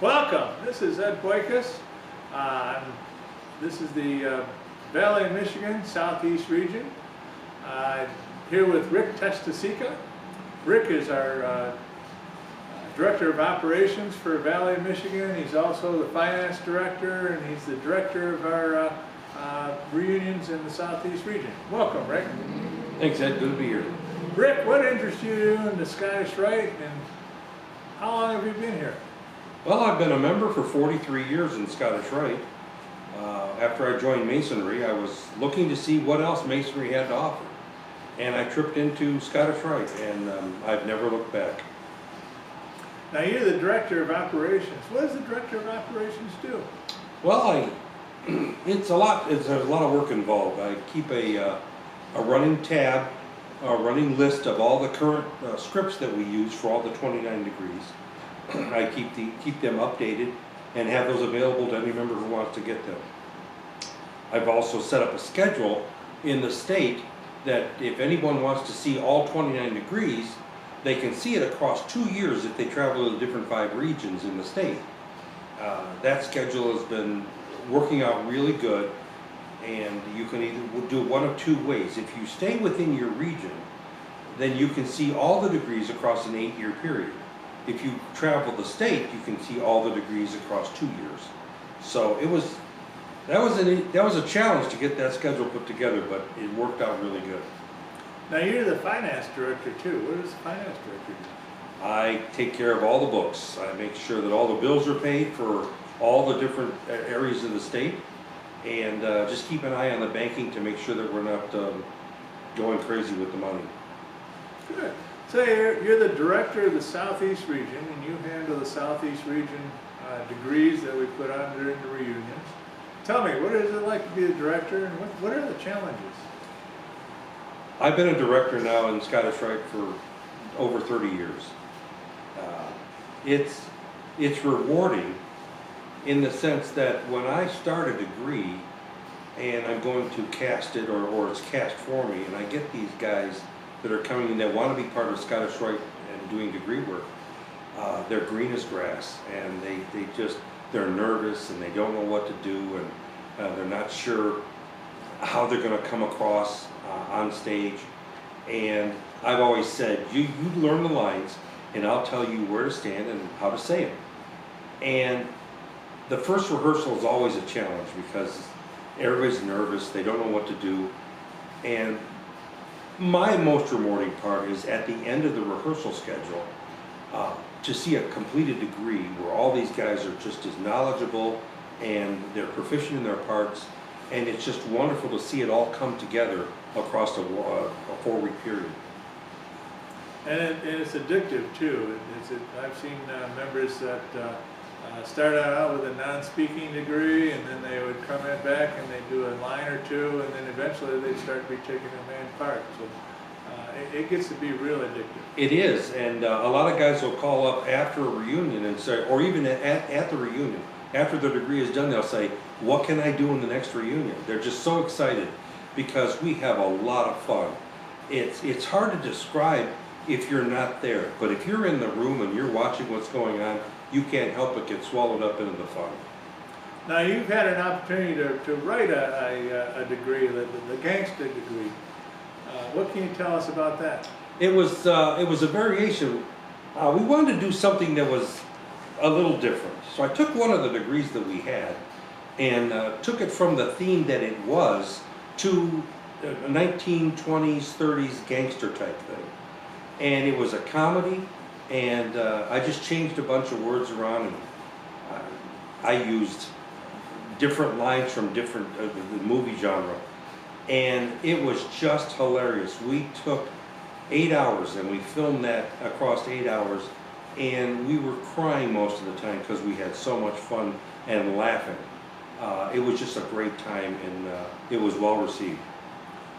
Welcome. This is Ed Boitkus. This is the Valley of Michigan Southeast region. Here with Ric Testasecca. Ric is our Director of Operations for Valley of Michigan. He's also the Finance Director, and he's the Director of our reunions in the Southeast region. Welcome, Ric. Thanks, Ed. Good to be here. Ric, what interests you in the Scottish Rite, and how long have you been here? Well, I've been a member for 43 years in Scottish Rite. After I joined Masonry, I was looking to see what else Masonry had to offer. And I tripped into Scottish Rite, and I've never looked back. Now, you're the Director of Operations. What does the Director of Operations do? Well, there's a lot of work involved. I keep a running tab, a running list of all the current scripts that we use for all the 29 degrees. I keep them updated and have those available to any member who wants to get them. I've also set up a schedule in the state that if anyone wants to see all 29 degrees, they can see it across 2 years if they travel to the different 5 regions in the state. That schedule has been working out really good, and you can either do one of 2 ways. If you stay within your region, then you can see all the degrees across an 8-year period. If you travel the state, you can see all the degrees across 2 years. So that was a challenge to get that schedule put together, but it worked out really good. Now, you're the Finance Director too. What does the Finance Director do? I take care of all the books. I make sure that all the bills are paid for all the different areas of the state, and just keep an eye on the banking to make sure that we're not going crazy with the money. Good. So you're the Director of the Southeast region, and you handle the Southeast region degrees that we put on during the reunions. Tell me, what is it like to be the Director, and what are the challenges? I've been a director now in Scottish Rite for over 30 years. It's rewarding in the sense that when I start a degree and I'm going to cast it, or it's cast for me, and I get these guys that are coming in that want to be part of Scottish Rite and doing degree work, they're green as grass, and they're nervous, and they don't know what to do, and they're not sure how they're going to come across on stage. And I've always said, you learn the lines, and I'll tell you where to stand and how to say them. And the first rehearsal is always a challenge because everybody's nervous, they don't know what to do. And my most rewarding part is at the end of the rehearsal schedule to see a completed degree where all these guys are just as knowledgeable and they're proficient in their parts, and it's just wonderful to see it all come together across a 4-week period. And it's addictive too. I've seen members that started out with a non-speaking degree, and then they would come back and they'd do a line or 2, and then eventually they'd start to be taking a main part. So it gets to be real addictive. It is, and a lot of guys will call up after a reunion and say, or even at the reunion, after their degree is done, they'll say, what can I do in the next reunion? They're just so excited because we have a lot of fun. It's hard to describe if you're not there, but if you're in the room and you're watching what's going on, you can't help but get swallowed up into the fun. Now, you've had an opportunity to write a degree, the gangster degree. What can you tell us about that? It was a variation. We wanted to do something that was a little different. So I took one of the degrees that we had and took it from the theme that it was to a 1920s, 30s gangster type thing. And it was a comedy, and I just changed a bunch of words around, and I used different lines from different the movie genre, and it was just hilarious. We took 8 hours and we filmed that across 8 hours, and we were crying most of the time because we had so much fun and laughing. It was just a great time, and it was well received.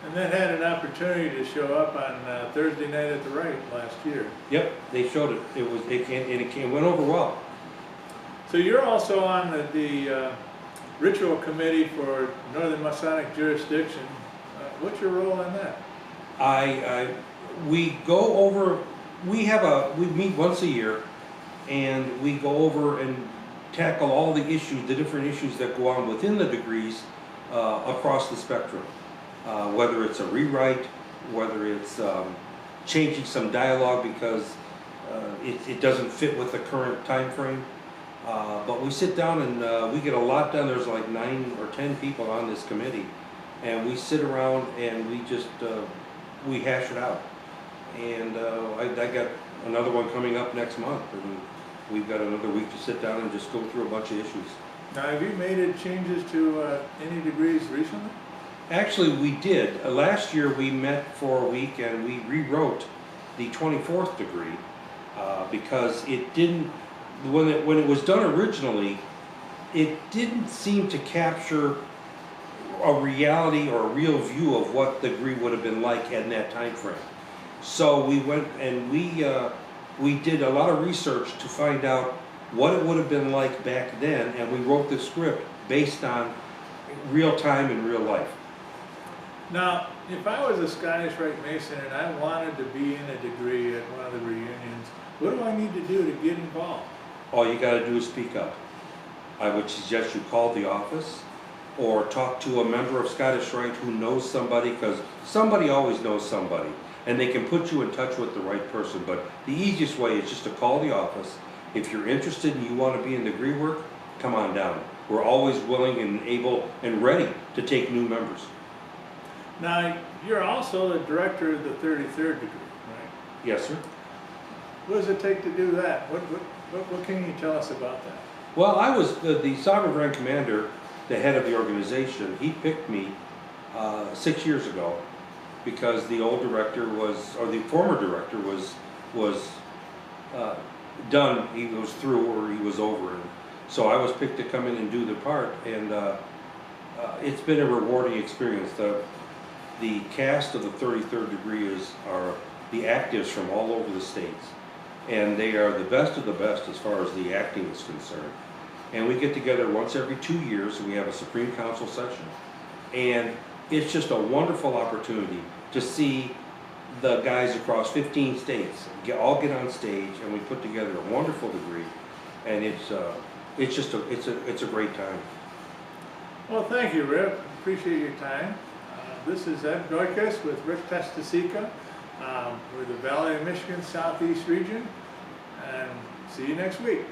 And that had an opportunity to show up on Thursday night at the Rite last year. Yep, they showed it. It went over well. So you're also on the ritual committee for Northern Masonic jurisdiction. What's your role in that? We go over. We meet once a year, and we go over and tackle all the issues, the different issues that go on within the degrees across the spectrum. Whether it's a rewrite, whether it's changing some dialogue because it doesn't fit with the current time frame. But we sit down and we get a lot done. There's like 9 or 10 people on this committee, and we sit around and we just we hash it out. And I got another one coming up next month, and we've got another week to sit down and just go through a bunch of issues. Now, have you made any changes to any degrees recently? Actually, we did. Last year we met for a week and we rewrote the 24th degree because it didn't, when it was done originally, it didn't seem to capture a reality or a real view of what the degree would have been like in that time frame. So we went and we did a lot of research to find out what it would have been like back then, and we wrote the script based on real time and real life. Now, if I was a Scottish Rite Mason and I wanted to be in a degree at one of the reunions, what do I need to do to get involved? All you got to do is speak up. I would suggest you call the office or talk to a member of Scottish Rite who knows somebody, because somebody always knows somebody, and they can put you in touch with the right person. But the easiest way is just to call the office. If you're interested and you want to be in degree work, come on down. We're always willing and able and ready to take new members. Now, you're also the director of the 33rd degree, right? Yes, sir. What does it take to do that? What can you tell us about that? Well, I was the Sovereign Grand Commander, the head of the organization. He picked me 6 years ago because the old director was, or the former director was done. He was through, or he was over, and so I was picked to come in and do the part, and it's been a rewarding experience. The cast of the 33rd degree are the actives from all over the states, and they are the best of the best as far as the acting is concerned. And we get together once every 2 years, and we have a Supreme Council session, and it's just a wonderful opportunity to see the guys across 15 states all get on stage, and we put together a wonderful degree, and it's just a great time. Well, thank you, Rick. Appreciate your time. This is Ed Boitkus with Ric Testasecca. We're the Valley of Michigan Southeast region, and see you next week.